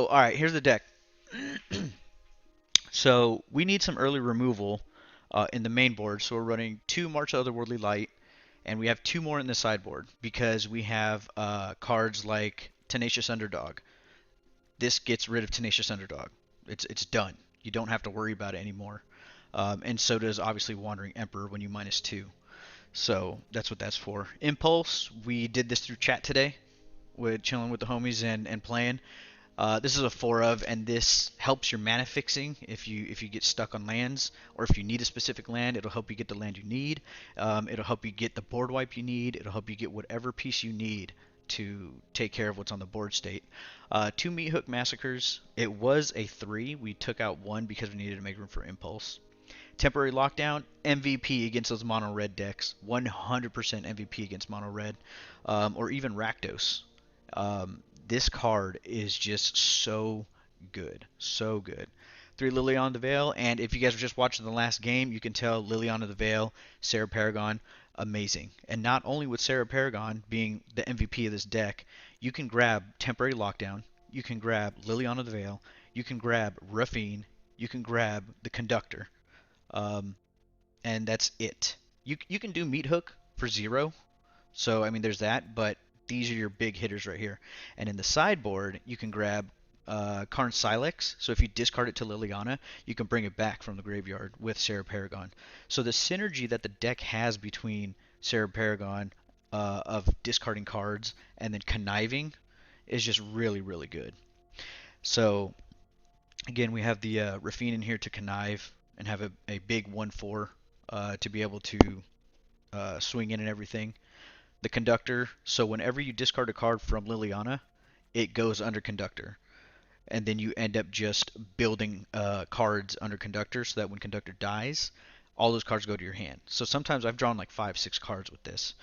all right, here's the deck. So we need some early removal in the main board. So we're running two March of Otherworldly Light, and we have two more in the sideboard because we have cards like Tenacious Underdog. This gets rid of Tenacious Underdog. It's done. You don't have to worry about it anymore. And so does obviously Wandering Emperor when you -2. So that's what that's for. Impulse, we did this through chat today with chilling with the homies and playing. This is a 4 of, and this helps your mana fixing if you get stuck on lands, or if you need a specific land, it'll help you get the land you need. It'll help you get the board wipe you need. It'll help you get whatever piece you need to take care of what's on the board state. Two Meat Hook Massacres. It was a 3. We took out one because we needed to make room for Impulse. Temporary Lockdown, MVP against those mono red decks. 100% MVP against mono red, or even Rakdos. This card is just so good, so good. 3 Liliana the Veil, and if you guys were just watching the last game, you can tell Liliana the Veil, Serra Paragon, amazing. And not only with Serra Paragon being the MVP of this deck, you can grab Temporary Lockdown, you can grab Liliana the Veil, you can grab Raffine, you can grab the Conductor, um, and that's it. You can do Meat Hook for 0, so I mean there's that, but these are your big hitters right here. And in the sideboard, you can grab Karn Silex. So if you discard it to Liliana, you can bring it back from the graveyard with Serra Paragon. So the synergy that the deck has between Serra Paragon of discarding cards and then conniving is just really, really good. So again, we have the Raffine in here to connive and have a big 1/4 to be able to swing in and everything. The Conductor, so whenever you discard a card from Liliana, it goes under Conductor. And then you end up just building cards under Conductor so that when Conductor dies, all those cards go to your hand. So sometimes I've drawn like 5, 6 cards with this.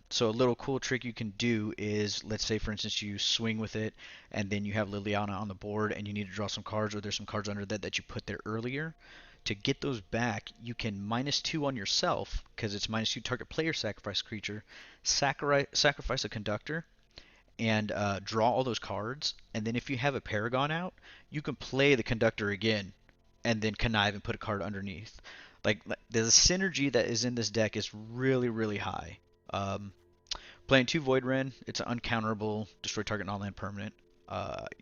So a little cool trick you can do is, let's say for instance you swing with it and then you have Liliana on the board and you need to draw some cards, or there's some cards under that you put there earlier. To get those back, you can -2 on yourself because it's -2 target player sacrifice creature, sacrifice a Conductor, and draw all those cards. And then if you have a Paragon out, you can play the Conductor again and then connive and put a card underneath. Like the synergy that is in this deck is really, really high. Um, Playing 2 Void Ren, it's an uncounterable, destroy target non-land permanent.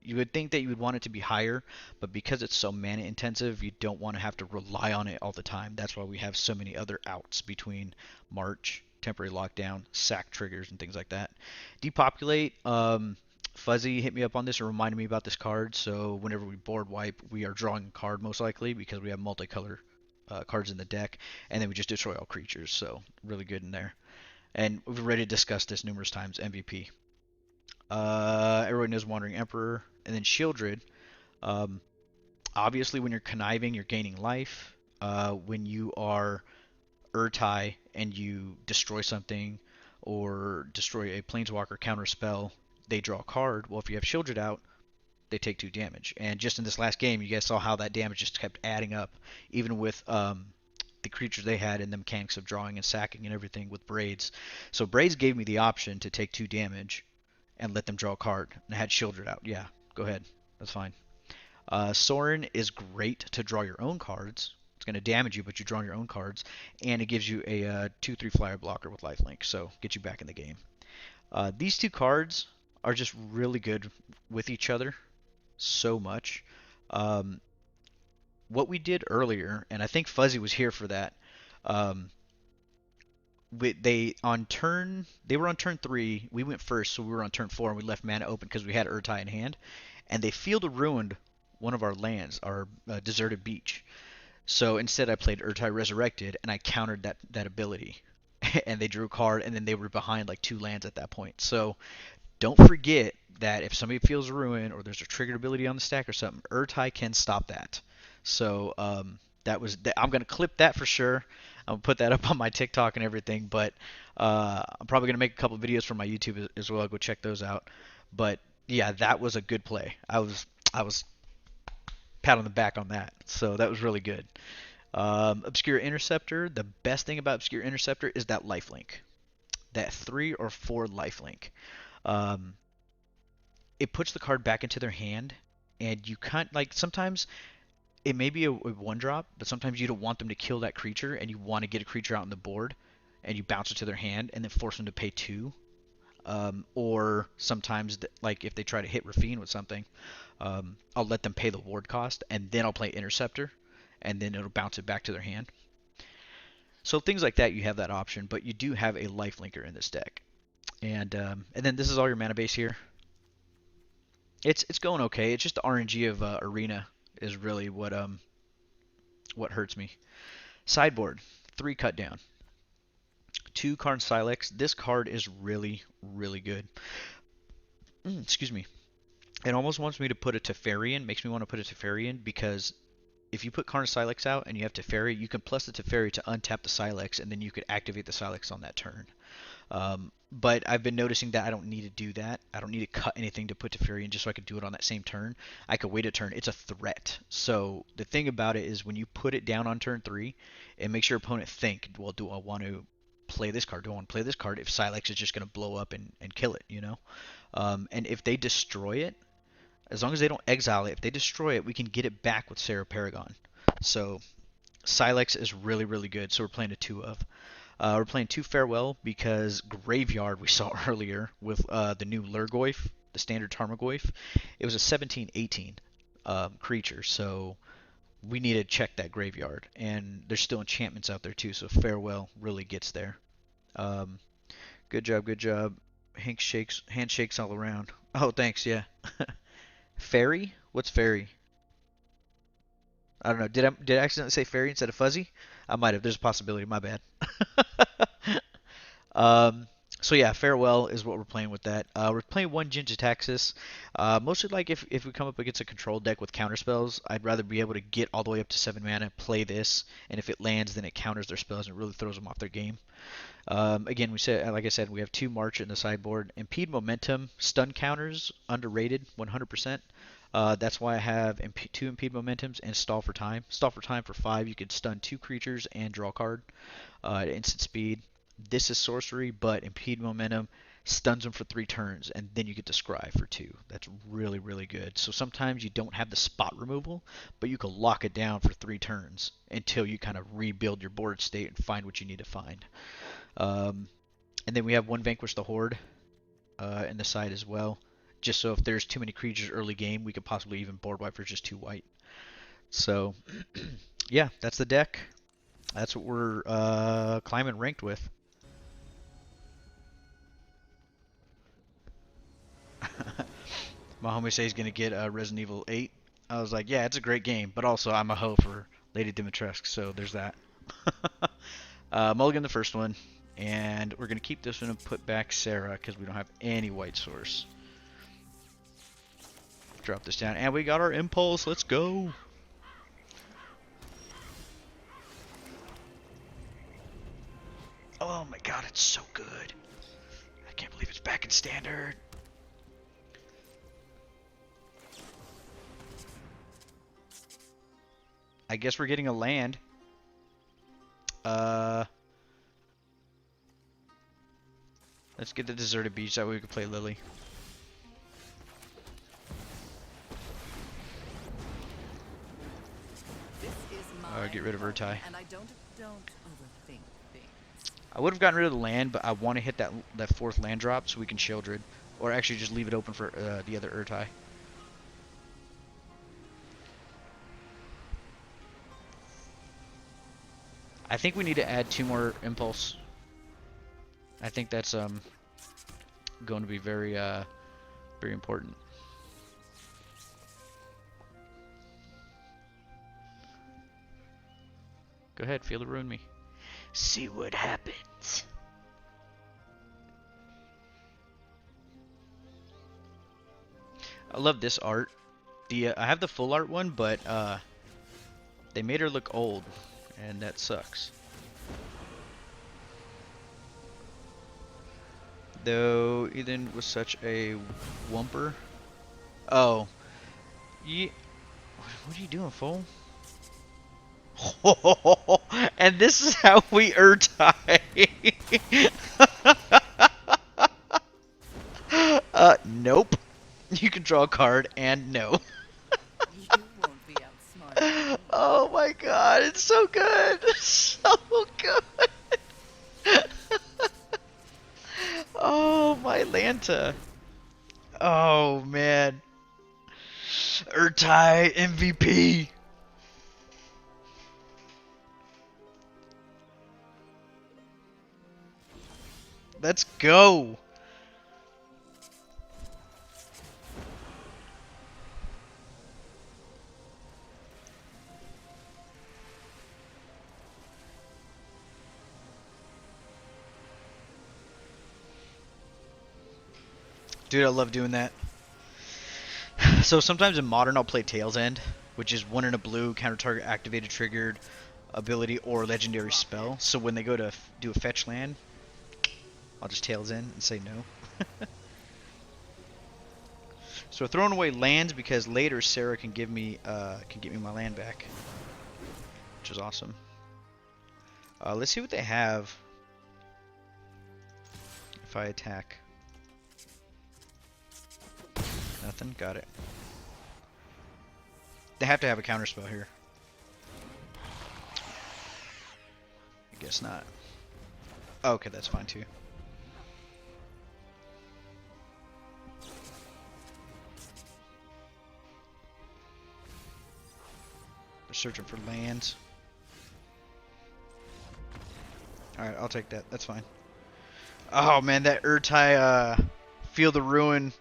You would think that you would want it to be higher, but because it's so mana intensive, you don't want to have to rely on it all the time. That's why we have so many other outs between March, Temporary Lockdown, sack triggers, and things like that. Depopulate, Fuzzy hit me up on this and reminded me about this card. So whenever we board wipe, we are drawing a card most likely because we have multicolor cards in the deck, and then we just destroy all creatures. So really good in there. And we've already discussed this numerous times. MVP. Everyone knows Wandering Emperor, and then Shieldred. Um, Obviously, when you're conniving, you're gaining life. When you are Urtai and you destroy something or destroy a Planeswalker counter spell, they draw a card. Well, if you have Shieldred out, they take 2 damage. And just in this last game, you guys saw how that damage just kept adding up, even with the creatures they had and the mechanics of drawing and sacking and everything with Braids. So Braids gave me the option to take 2 damage and let them draw a card. And I had Shieldred out. Yeah, go ahead. That's fine. Sorin is great to draw your own cards. It's going to damage you, but you draw your own cards. And it gives you a 2/3 flyer blocker with lifelink, so get you back in the game. These 2 cards are just really good with each other so much. Um, what we did earlier, and I think Fuzzy was here for that. Um, they were on turn 3. We went first, so we were on turn 4, and we left mana open because we had Urtai in hand, and they Field of Ruined one of our lands, our deserted beach. So instead, I played Urtai Resurrected, and I countered that ability, and they drew a card, and then they were behind like 2 lands at that point. So don't forget that if somebody feels ruin or there's a triggered ability on the stack or something, Urtai can stop that. So I'm gonna clip that for sure. I'll put that up on my TikTok and everything. But I'm probably gonna make a couple videos for my YouTube as well. Go check those out. But yeah, that was a good play. I was pat on the back on that. So that was really good. Obscura Interceptor. The best thing about Obscura Interceptor is that lifelink. That 3 or 4 lifelink. Um, it puts the card back into their hand, and you can't like sometimes it may be a one drop, but sometimes you don't want them to kill that creature, and you want to get a creature out on the board, and you bounce it to their hand, and then force them to pay two. Or sometimes, like if they try to hit Rafine with something, I'll let them pay the ward cost, and then I'll play Interceptor, and then it'll bounce it back to their hand. So things like that, you have that option, but you do have a lifelinker in this deck, and then this is all your mana base here. It's going okay. It's just the RNG of Arena is really what hurts me. Sideboard, 3 cut down, 2 Karn Silex. This card is really, really good. Excuse me. It almost wants me to put a Teferian, makes me want to put a Teferian, because if you put Karn Silex out and you have Teferi, you can plus the Teferi to untap the Silex, and then you could activate the Silex on that turn. But I've been noticing that I don't need to do that. I don't need to cut anything to put Teferian just so I can do it on that same turn. I could wait a turn. It's a threat. So the thing about it is when you put it down on turn 3, it makes your opponent think, well, do I want to play this card? Do I want to play this card if Silex is just going to blow up and kill it, you know? And if they destroy it, as long as they don't exile it, if they destroy it, we can get it back with Serra Paragon. So Silex is really, really good. So we're playing a 2 of. We're playing 2 Farewell because Graveyard we saw earlier with the new Lurgoyf, the standard Tarmogoyf. It was a 17/18 creature, so we need to check that Graveyard. And there's still enchantments out there too, so Farewell really gets there. Um, good job, good job. Handshakes all around. Oh, thanks, yeah. Fairy? What's Fairy? I don't know. Did I accidentally say Fairy instead of Fuzzy? I might have. There's a possibility. My bad. Um, so yeah, Farewell is what we're playing with that. We're playing 1 Jin-Gitaxias. Mostly like if we come up against a control deck with counter spells, I'd rather be able to get all the way up to 7 mana, play this, and if it lands, then it counters their spells and really throws them off their game. Again, like I said, we have 2 March in the sideboard. Impede Momentum, stun counters, underrated, 100%. That's why I have 2 Impede Momentums and Stall for Time. Stall for Time for 5, you can stun 2 creatures and draw a card at instant speed. This is sorcery, but Impede Momentum stuns them for 3 turns, and then you get to Scry for 2. That's really, really good. So sometimes you don't have the spot removal, but you can lock it down for 3 turns until you kind of rebuild your board state and find what you need to find. And then we have 1 Vanquish the Horde in the side as well. Just so if there's too many creatures early game, we could possibly even board wipe for just 2 white. So, yeah, that's the deck. That's what we're climbing ranked with. My homie says he's going to get Resident Evil 8. I was like, yeah, it's a great game, but also I'm a hoe for Lady Dimitrescu, so there's that. Mulligan the first one, and we're going to keep this one and put back Serra because we don't have any white source. Drop this down, and we got our Impulse. Let's go. Oh my god, it's so good. I can't believe it's back in standard. I guess we're getting a land. Let's get the deserted beach, that way we can play Lily. Get rid of Urtai. I would have gotten rid of the land, but I want to hit that 4th land drop so we can Shieldred. Or actually just leave it open for the other Urtai. I think we need to add 2 more Impulse. I think that's going to be very very important. Go ahead, feel it ruin me. See what happens. I love this art. I have the full art one, but they made her look old, and that sucks. Though Ethan was such a whumper. Oh, yeah. What are you doing, fool? And this is how we Urtai. Nope. You can draw a card and no. my god, it's so good. So good. Oh, my Lanta. Oh, man. Urtai MVP. Let's go. Dude, I love doing that. So sometimes in Modern I'll play Tail's End, which is 1 in a blue, counter target activated, triggered, ability, or legendary spell. So when they go to do a fetch land, I'll just Tail's End and say no. So we're throwing away lands because later Serra can get me my land back, which is awesome. Let's see what they have if I attack. Nothing. Got it. They have to have a counterspell here. I guess not. Oh, okay, that's fine too. They're searching for lands. Alright, I'll take that. That's fine. Oh man, that Urtai Feel the Ruin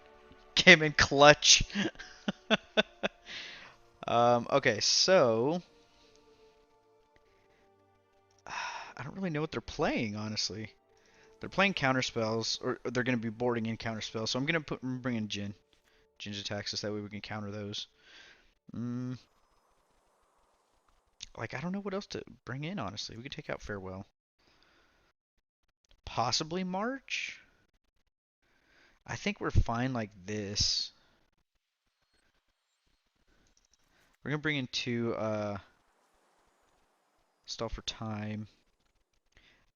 came in clutch. Okay, so I don't really know what they're playing, honestly. They're playing counterspells, or they're going to be boarding in counterspells. So I'm going to bring in Jin. Jin's attacks us, that way we can counter those. Like, I don't know what else to bring in, honestly. We could take out Farewell. Possibly March? I think we're fine like this. We're going to bring in 2, Stall for Time.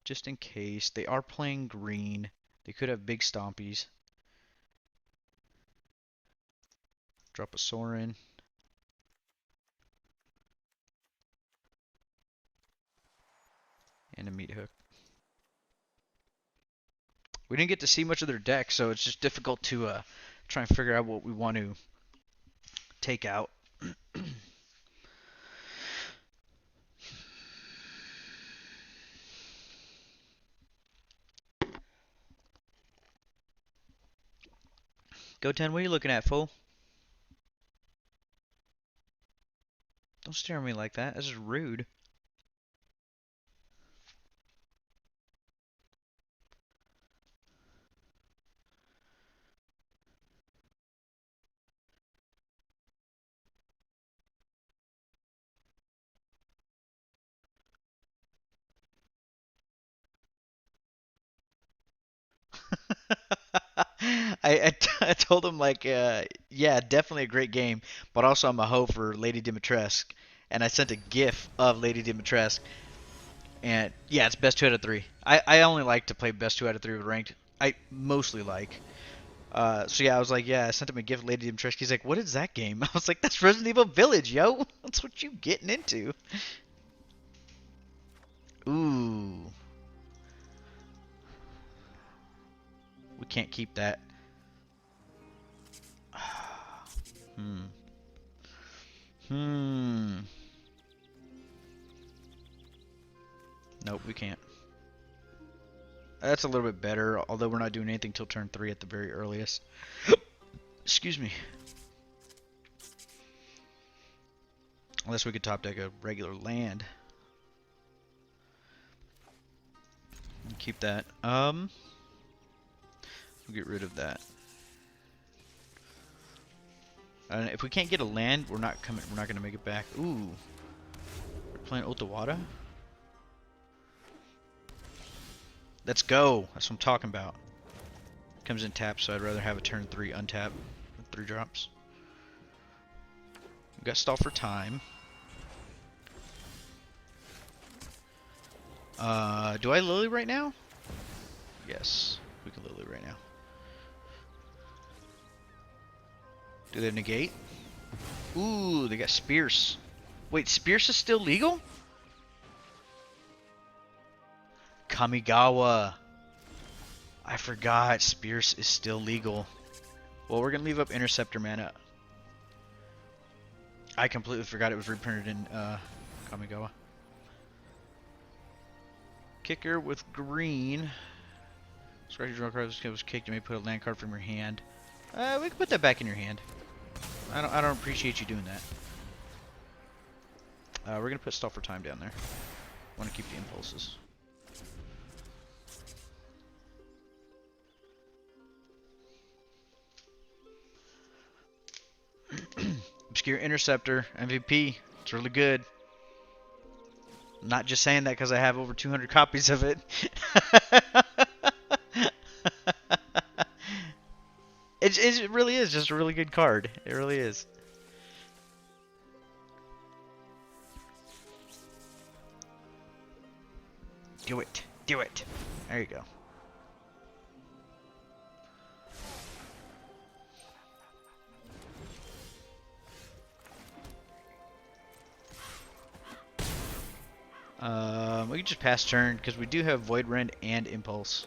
Just in case. They are playing green. They could have big stompies. Drop a Sorin. And a Meat Hook. We didn't get to see much of their deck, so it's just difficult to try and figure out what we want to take out. Go 10, what are you looking at, fool? Don't stare at me like that. This is rude. I told him like yeah, definitely a great game, but also I'm a hoe for Lady Dimitrescu, and I sent a GIF of Lady Dimitrescu, and yeah, it's best 2 out of 3. I only like to play best 2 out of 3 with ranked. I mostly like. So yeah, I was like, yeah, I sent him a GIF of Lady Dimitrescu. He's like, what is that game? I was like, that's Resident Evil Village, yo. That's what you getting into. Ooh, we can't keep that. Hmm. Hmm. Nope, we can't. That's a little bit better, although we're not doing anything till turn 3 at the very earliest. Excuse me. Unless we could top deck a regular land. Keep that. We'll get rid of that. If we can't get a land, we're not coming. We're not gonna make it back. Ooh, we're playing Otawada. Let's go. That's what I'm talking about. Comes in tap, so I'd rather have a turn 3 untap with 3 drops. We got Stall for Time. Do I Lily right now? Yes, we can Lily right now. Do they negate? Ooh, they got Spears. Wait, Spears is still legal? Kamigawa. I forgot Spears is still legal. Well, we're going to leave up Interceptor mana. I completely forgot it was reprinted in Kamigawa. Kicker with green. Scratch your draw card. This was kicked. You may put a land card from your hand. We can put that back in your hand. I don't appreciate you doing that. We're gonna put Stall for Time down there. Want to keep the impulses. Obscura Interceptor MVP. It's really good. I'm not just saying that because I have over 200 copies of it. It really is just a really good card. It really is. Do it. Do it. There you go. We can just pass turn because we do have Void Rend and Impulse.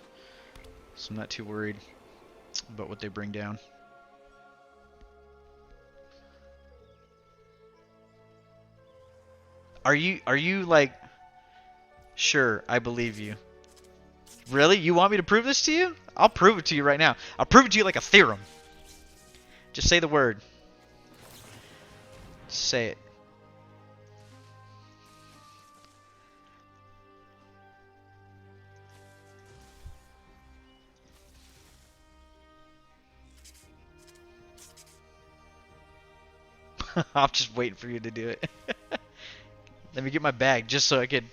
So I'm not too worried about what they bring down. Are you like, sure, I believe you. Really? You want me to prove this to you? I'll prove it to you right now. I'll prove it to you like a theorem. Just say the word. Say it. I'm just waiting for you to do it. Let me get my bag just so I can.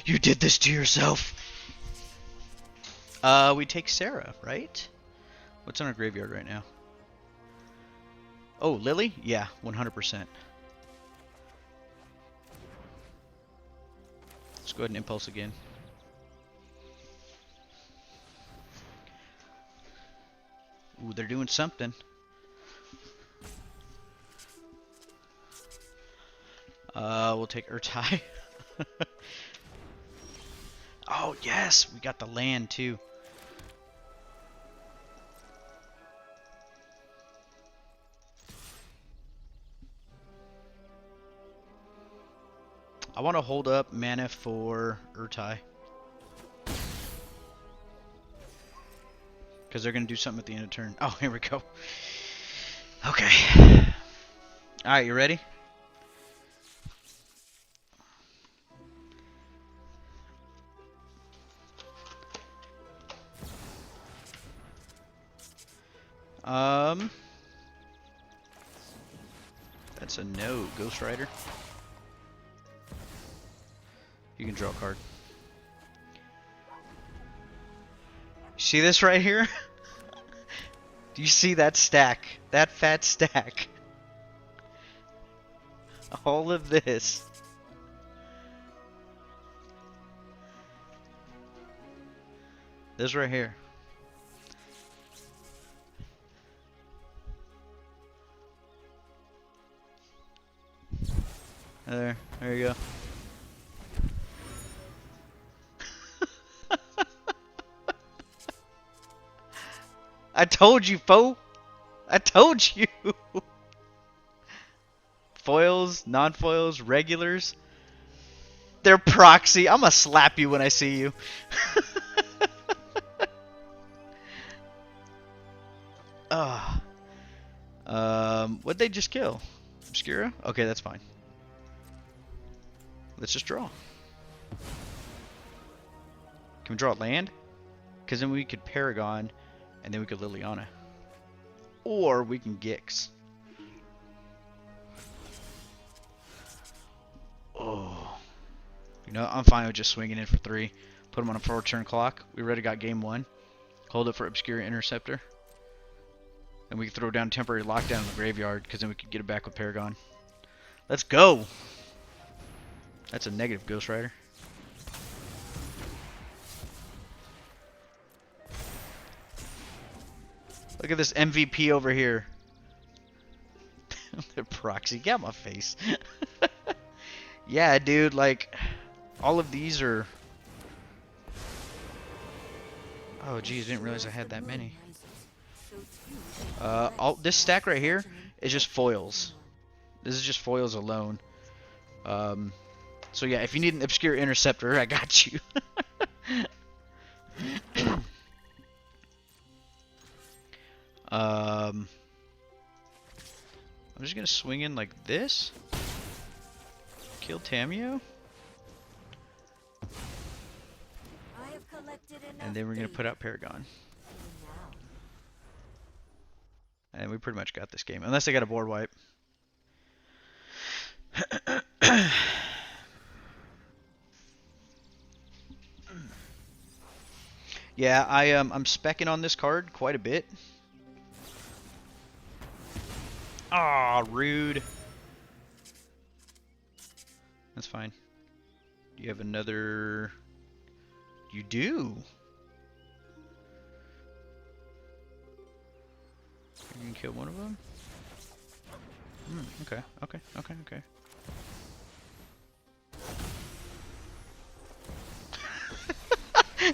You did this to yourself. We take Serra, right? What's in our graveyard right now? Oh, Lily? Yeah, 100%. Let's go ahead and Impulse again. Ooh, they're doing something. We'll take Urtai. Oh, yes! We got the land, too. I want to hold up mana for Urtai. Because they're going to do something at the end of turn. Oh, here we go. Okay. Alright, you ready? That's a no, Ghost Rider. You can draw a card. See this right here? Do you see that stack? That fat stack? All of this. This right here. There you go. I told you, foe. I told you. Foils, non-foils, regulars. They're proxy. I'm gonna slap you when I see you. What'd they just kill? Obscura? Okay, that's fine. Let's just draw. Can we draw land? Because then we could Paragon, and then we could Liliana. Or we can Gix. Oh. You know, I'm fine with just swinging in for 3. Put him on a 4-turn clock. We already got game 1. Hold it for Obscura Interceptor. And we can throw down temporary lockdown in the graveyard, because then we could get it back with Paragon. Let's go! That's a negative Ghost Rider. Look at this MVP over here. The proxy. Get out my face. Yeah, dude, like, all of these are... Oh, geez, didn't realize I had that many. This stack right here is just foils. This is just foils alone. So yeah, if you need an Obscura Interceptor, I got you. I'm just gonna swing in like this. Kill Tamio. And then we're gonna put out Paragon. And we pretty much got this game, unless they got a board wipe. Yeah, I'm specking on this card quite a bit. Ah, rude. That's fine. You have another... You do? You can kill one of them? Okay.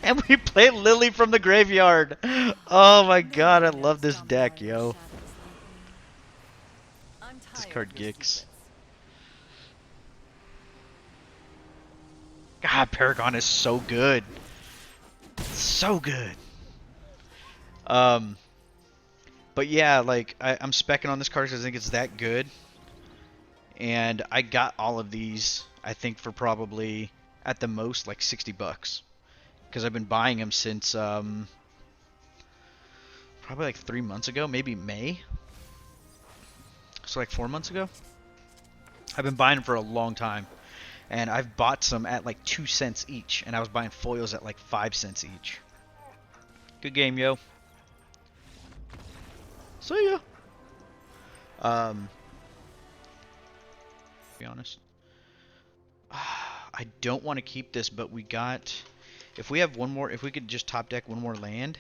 And we play Lily from the graveyard. Oh my god, I love this deck, yo. This card geeks. God, Paragon is so good. So good. But yeah, like, I'm specking on this card because I think it's that good. And I got all of these, I think, for probably, at the most, like 60 bucks. Because I've been buying them since, probably like 3 months ago, maybe May. So like 4 months ago. I've been buying them for a long time. And I've bought some at like 2 cents each. And I was buying foils at like 5 cents each. Good game, yo. See ya. Be honest. I don't want to keep this, but we got... If we have one more... If we could just top deck one more land,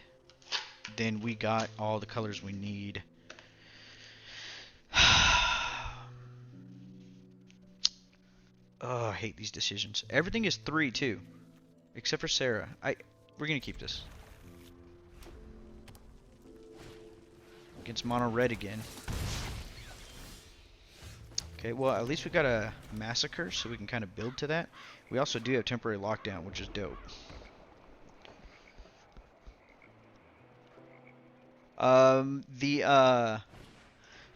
then we got all the colors we need. Oh, I hate these decisions. Everything is 3, too. Except for Serra. We're going to keep this. Against mono red again. Okay, well, at least we got a massacre, so we can kind of build to that. We also do have temporary lockdown, which is dope.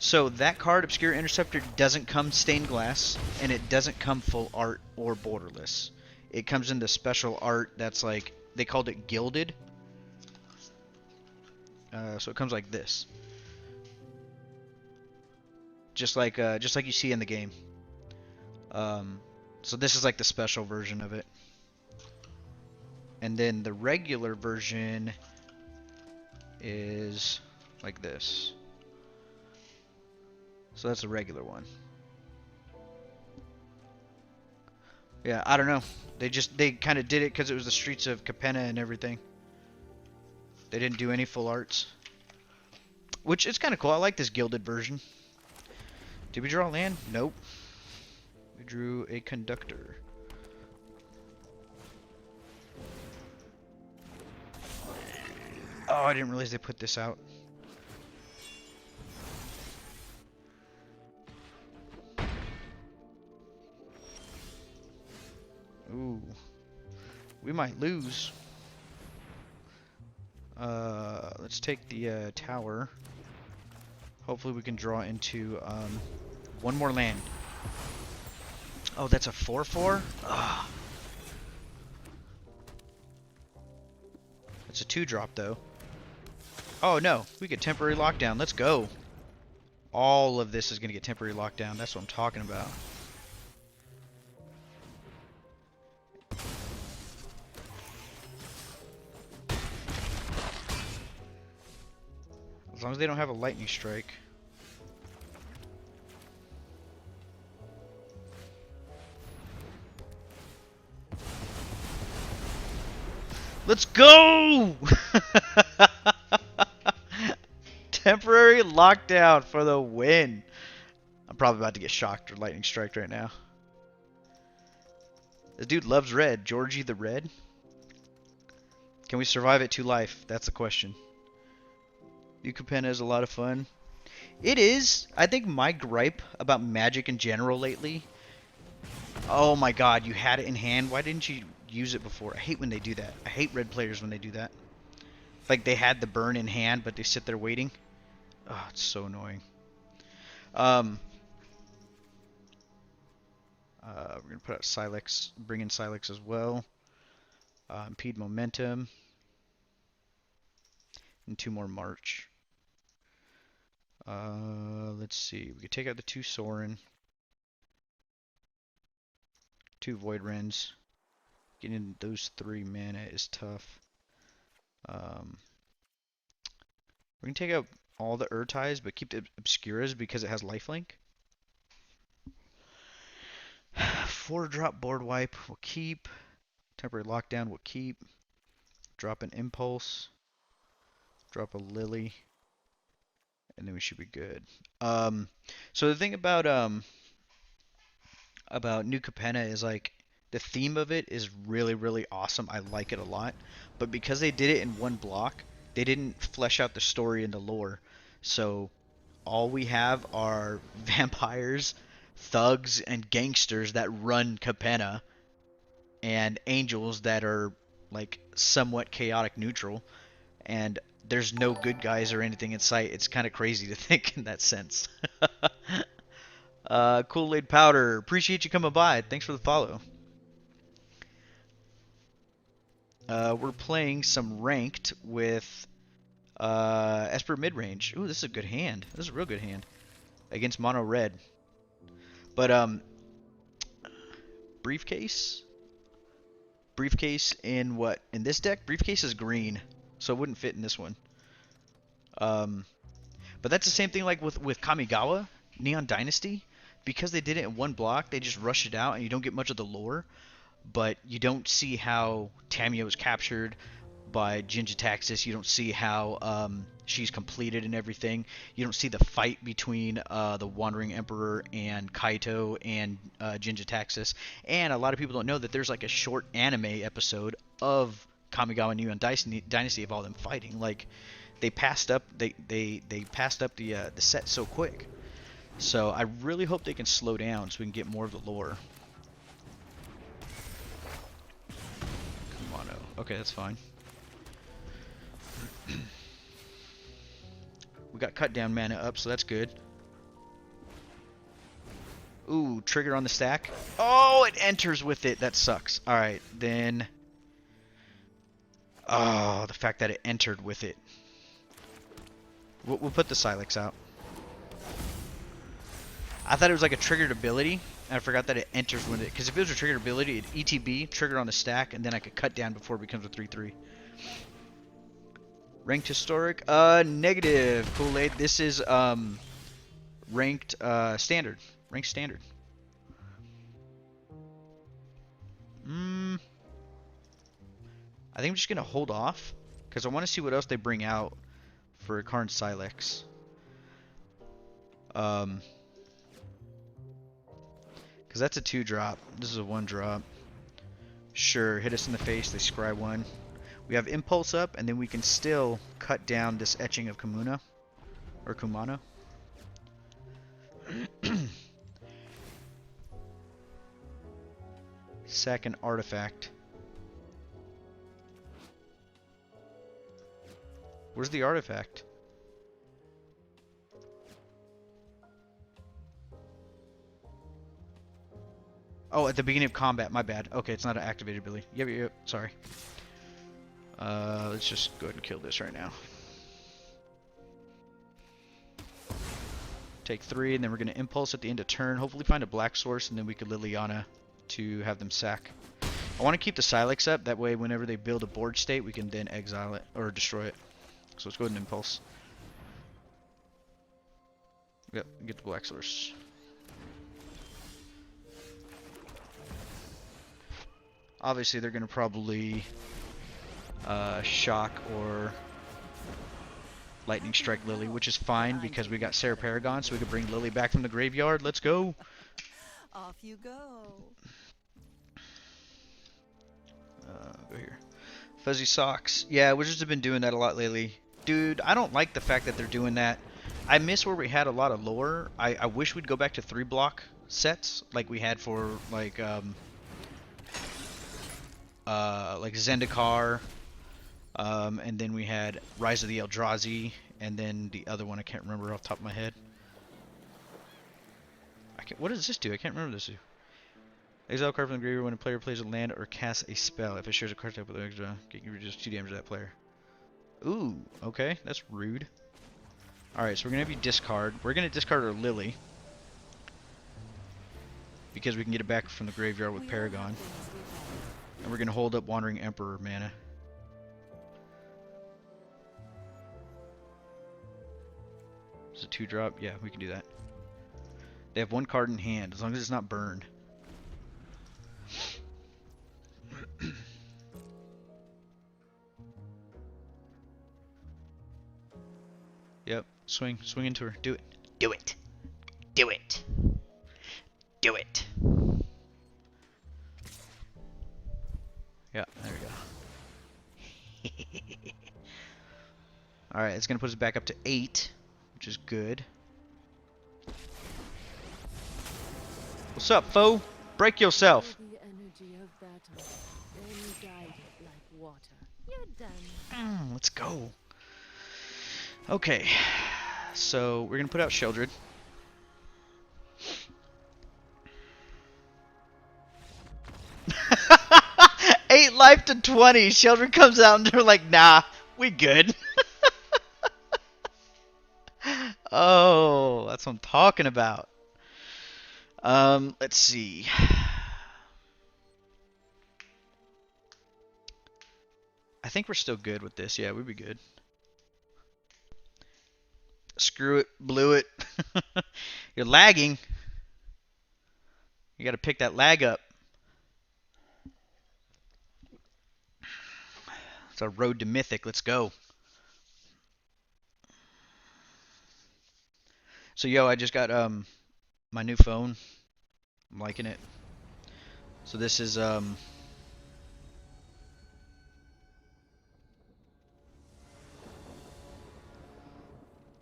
So that card, Obscura Interceptor, doesn't come stained glass, and it doesn't come full art or borderless. It comes in the special art that's like, they called it gilded. So it comes like this. Just like you see in the game. So this is like the special version of it. And then the regular version is like this. So that's a regular one. Yeah, I don't know. They kind of did it because it was the streets of Capenna and everything. They didn't do any full arts. Which is kind of cool. I like this gilded version. Did we draw land? Nope. We drew a conductor. Oh, I didn't realize they put this out. Ooh. We might lose. Let's take the tower. Hopefully we can draw into one more land. Oh, that's a 4/4? Ugh. It's a 2-drop though. Oh no, we get temporary lockdown. Let's go. All of this is going to get temporary lockdown. That's what I'm talking about. As long as they don't have a lightning strike. Let's go! Freaking lockdown for the win. I'm probably about to get shocked or lightning striked right now. This dude loves red. Georgie the Red. Can we survive it to life? That's the question. New Capenna is a lot of fun. It is. I think my gripe about Magic in general lately. Oh my god, you had it in hand. Why didn't you use it before? I hate when they do that. I hate red players when they do that. Like they had the burn in hand, but they sit there waiting. Oh, it's so annoying. We're gonna put out Silex, bring in Silex as well. Impede momentum. And 2 more March. Let's see. We could take out the 2 Sorin. 2 Void Rens. Getting those 3 mana is tough. We're gonna take out all the Urtais, but keep the Obscuras because it has lifelink. 4-drop board wipe we'll keep. Temporary lockdown we'll keep. Drop an Impulse. Drop a Lily. And then we should be good. So the thing about New Capenna is like the theme of it is really, really awesome. I like it a lot. But because they did it in one block, they didn't flesh out the story and the lore. So all we have are vampires, thugs, and gangsters that run Capenna, and angels that are like somewhat chaotic neutral. And there's no good guys or anything in sight. It's kind of crazy to think in that sense. Kool-Aid Powder, appreciate you coming by. Thanks for the follow. We're playing some ranked with Esper Midrange. Ooh, this is a good hand. This is a real good hand against mono red. But briefcase in what? In this deck, briefcase is green, so it wouldn't fit in this one. But that's the same thing like with Kamigawa, Neon Dynasty. Because they did it in one block, they just rush it out, and you don't get much of the lore. But you don't see how Tamia was captured by Jin-Gitaxias. You don't see how she's completed and everything. You don't see the fight between the Wandering Emperor and Kaito and Jin-Gitaxias. And a lot of people don't know that there's like a short anime episode of Kamigawa Neon Dynasty of all them fighting. Like they passed up they passed up the set so quick. So I really hope they can slow down so we can get more of the lore. Come on, okay, that's fine. We got cut down mana up, so that's good. Ooh, trigger on the stack. Oh, it enters with it. That sucks. Alright, then... Oh, the fact that it entered with it. We'll put the Silex out. I thought it was like a triggered ability, and I forgot that it enters with it. Because if it was a triggered ability, it'd ETB, trigger on the stack, and then I could cut down before it becomes a 3-3. Ranked Historic? Negative, Kool-Aid. This is, ranked, Standard. Ranked Standard. I think I'm just going to hold off, because I want to see what else they bring out for Karn Silex. Because that's a 2-drop. This is a 1-drop. Sure, hit us in the face, they scry 1. We have Impulse up, and then we can still cut down this etching of Kumuna. Or Kumano. Second artifact. Where's the artifact? Oh, at the beginning of combat, my bad. Okay, it's not an activated ability. Yep, sorry. Let's just go ahead and kill this right now. Take 3, and then we're going to Impulse at the end of turn. Hopefully find a black source, and then we could Liliana to have them sack. I want to keep the Silex up. That way, whenever they build a board state, we can then exile it, or destroy it. So let's go ahead and Impulse. Yep, get the black source. Obviously, they're going to probably shock or Lightning Strike Lily, which is fine because we got Serra Paragon, so we could bring Lily back from the graveyard. Let's go. Off you go. Go here. Fuzzy Socks. Yeah, Wizards have been doing that a lot lately. Dude, I don't like the fact that they're doing that. I miss where we had a lot of lore. I wish we'd go back to 3-block sets like we had for like Zendikar, and then we had Rise of the Eldrazi, and then the other one I can't remember off the top of my head. What does this do? I can't remember this. Exile a card from the graveyard when a player plays a land or casts a spell. If it shares a card type with an extra, you can reduce 2 damage to that player. Ooh, okay, that's rude. Alright, so we're going to have you discard. We're going to discard our Lily, because we can get it back from the graveyard with Paragon. And we're going to hold up Wandering Emperor mana. Is it 2-drop? Yeah, we can do that. They have 1 card in hand, as long as it's not burned. Yep, swing into her. Do it. Do it. Do it. Do it. Yeah, there we go. Alright, it's going to put us back up to 8, which is good. What's up, foe? Break yourself. The energy of battle, then guide it like water. You're done. Let's go. Okay, so we're gonna put out Sheldred. Eight life to 20. Sheldred comes out and they're like, nah, we good. Oh, that's what I'm talking about. Let's see. I think we're still good with this. Yeah, we'd be good. Screw it. Blew it. You're lagging. You gotta pick that lag up. It's our road to Mythic. Let's go. So, yo, I just got my new phone. I'm liking it. So this is the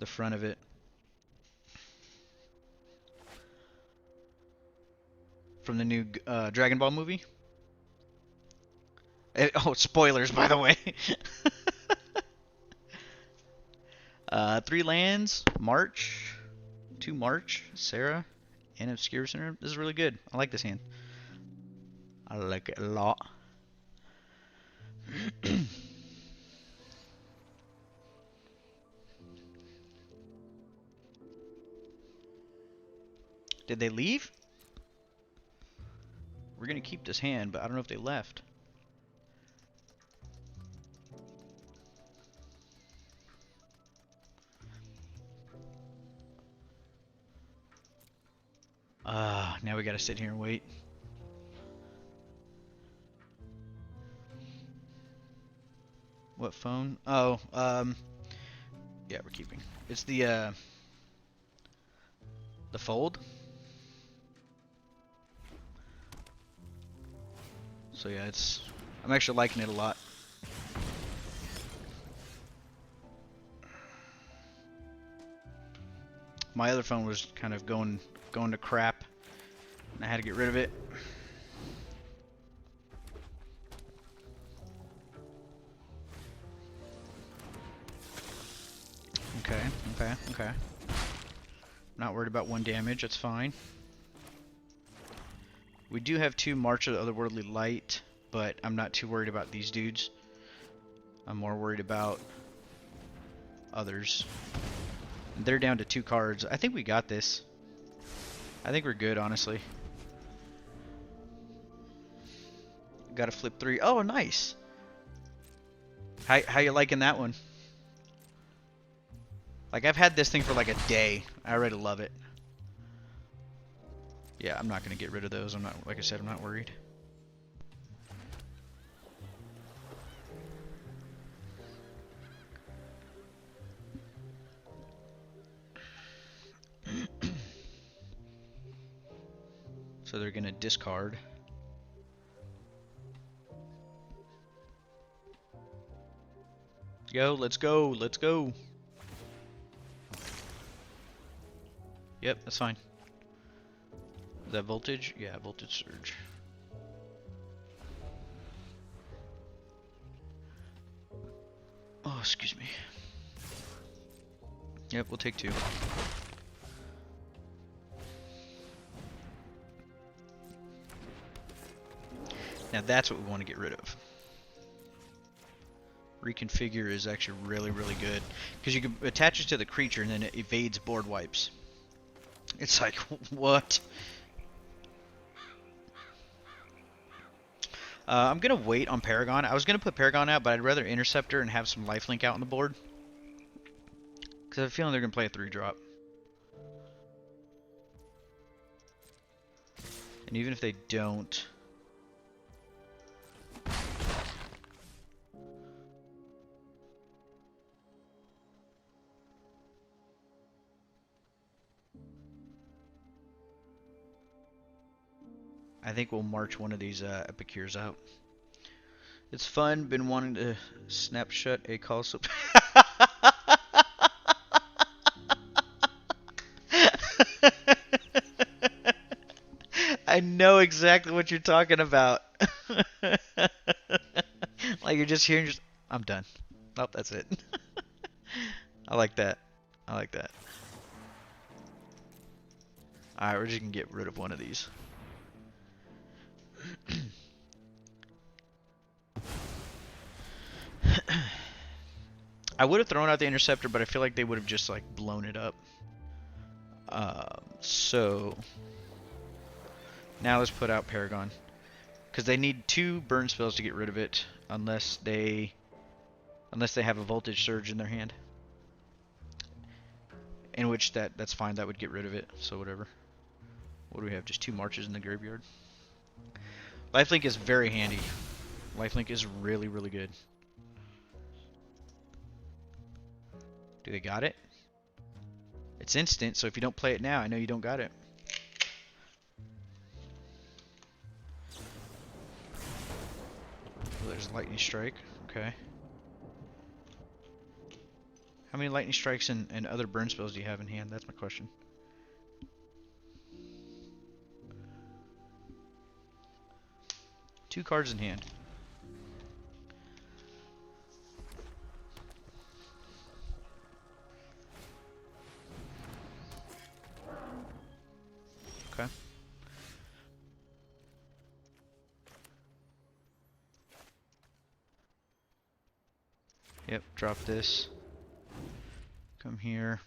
front of it. From the new Dragon Ball movie. Oh, spoilers, by the way. 3 lands, March, 2 March, Serra, and Obscura Center. This is really good. I like this hand. I like it a lot. Did they leave? We're gonna keep this hand, but I don't know if they left. Now we gotta sit here and wait. What phone? Oh, yeah, we're keeping. It's the Fold. So yeah, I'm actually liking it a lot. My other phone was kind of going to crap, and I had to get rid of it. Okay. Not worried about 1 damage, that's fine. We do have 2 March of the Otherworldly Light, but I'm not too worried about these dudes. I'm more worried about others. They're down to 2 cards. I think we got this. I think we're good, honestly. Gotta flip 3. Oh, nice! How you liking that one? Like, I've had this thing for like a day. I already love it. Yeah, I'm not gonna get rid of those. I'm not, like I said, I'm not worried. So they're gonna discard. Yo, let's go, let's go. Yep, that's fine. Is that voltage? Yeah, voltage surge. Oh, excuse me. Yep, we'll take 2. Now that's what we want to get rid of. Reconfigure is actually really, really good. Because you can attach it to the creature and then it evades board wipes. It's like, what? I'm going to wait on Paragon. I was going to put Paragon out, but I'd rather Interceptor and have some lifelink out on the board. Because I have a feeling they're going to play a 3-drop. And even if they don't... I think we'll march one of these Epicures out. It's fun. Been wanting to snapshot a call. So I know exactly what you're talking about. Like you're just hearing, just I'm done. Nope, that's it. I like that. I like that. All right, we're just gonna get rid of one of these. I would have thrown out the Interceptor, but I feel like they would have just like blown it up. So now let's put out Paragon, because they need 2 burn spells to get rid of it, unless they have a voltage surge in their hand. In which that's fine. That would get rid of it. So whatever. What do we have? Just 2 marches in the graveyard. Lifelink is very handy. Lifelink is really, really good. Do they got it? It's instant, so if you don't play it now, I know you don't got it. Oh, there's Lightning Strike. Okay. How many Lightning Strikes and other burn spells do you have in hand? That's my question. Two cards in hand. Okay. Yep, drop this. Come here.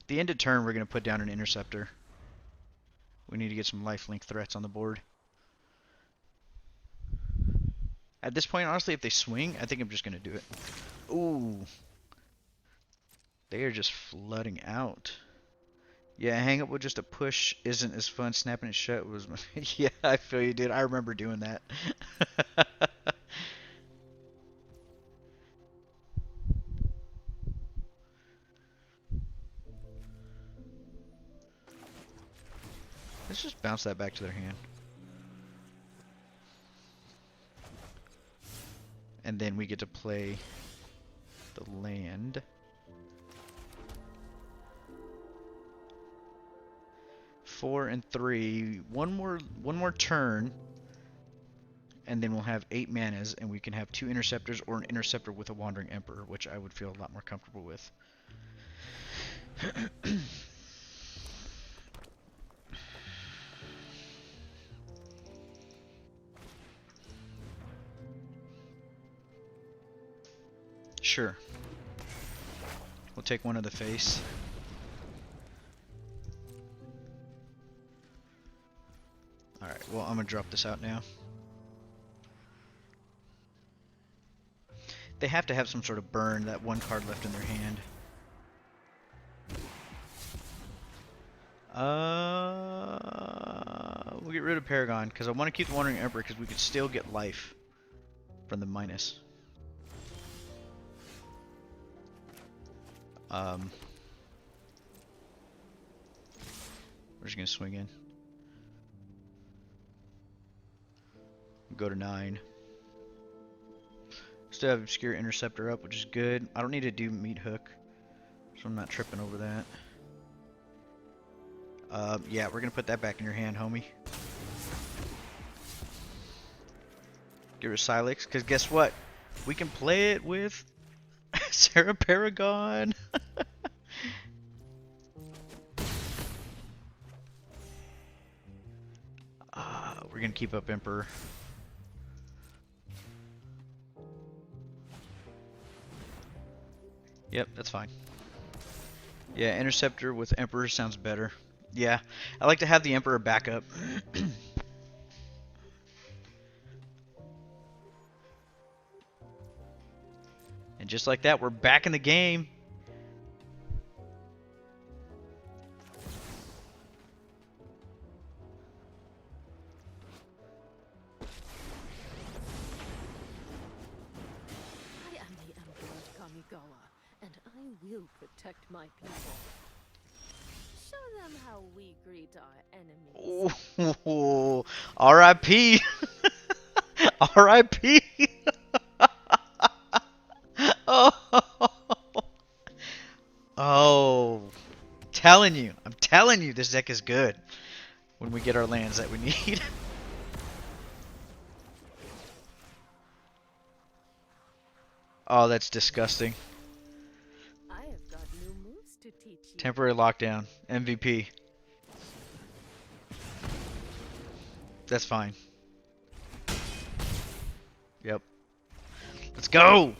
At the end of turn, we're going to put down an Interceptor. We need to get some lifelink threats on the board. At this point, honestly, if they swing, I think I'm just going to do it. Ooh. They are just flooding out. Yeah, hang up with just a push isn't as fun. Snapping it shut was... Yeah, I feel you, dude. I remember doing that. Let's just bounce that back to their hand. And then we get to play the land. Four and 3. One more turn. And then we'll have 8 manas, and we can have 2 Interceptors or an Interceptor with a Wandering Emperor, which I would feel a lot more comfortable with. Sure. We'll take one of the face. Alright, well, I'm going to drop this out now. They have to have some sort of burn, that one card left in their hand. We'll get rid of Paragon, because I want to keep the Wandering Emperor, because we could still get life from the minus. We're just going to swing in. Go to 9. Still have Obscura Interceptor up, which is good. I don't need to do Meat Hook, so I'm not tripping over that. Yeah, we're gonna put that back in your hand, homie. Get rid of Silex, because guess what? We can play it with Serra Paragon. We're gonna keep up Emperor. Yep, that's fine. Yeah, Interceptor with Emperor sounds better. Yeah, I like to have the Emperor backup. And just like that, we're back in the game. I am the Emperor Kamigawa, and I will protect my people. Show them how we greet our enemies. Ooh, R.I.P. R.I.P. Oh, oh, I'm telling you, this deck is good when we get our lands that we need. Oh, that's disgusting. I have got new moves to teach you. Temporary lockdown, MVP. That's fine. Yep. Let's go!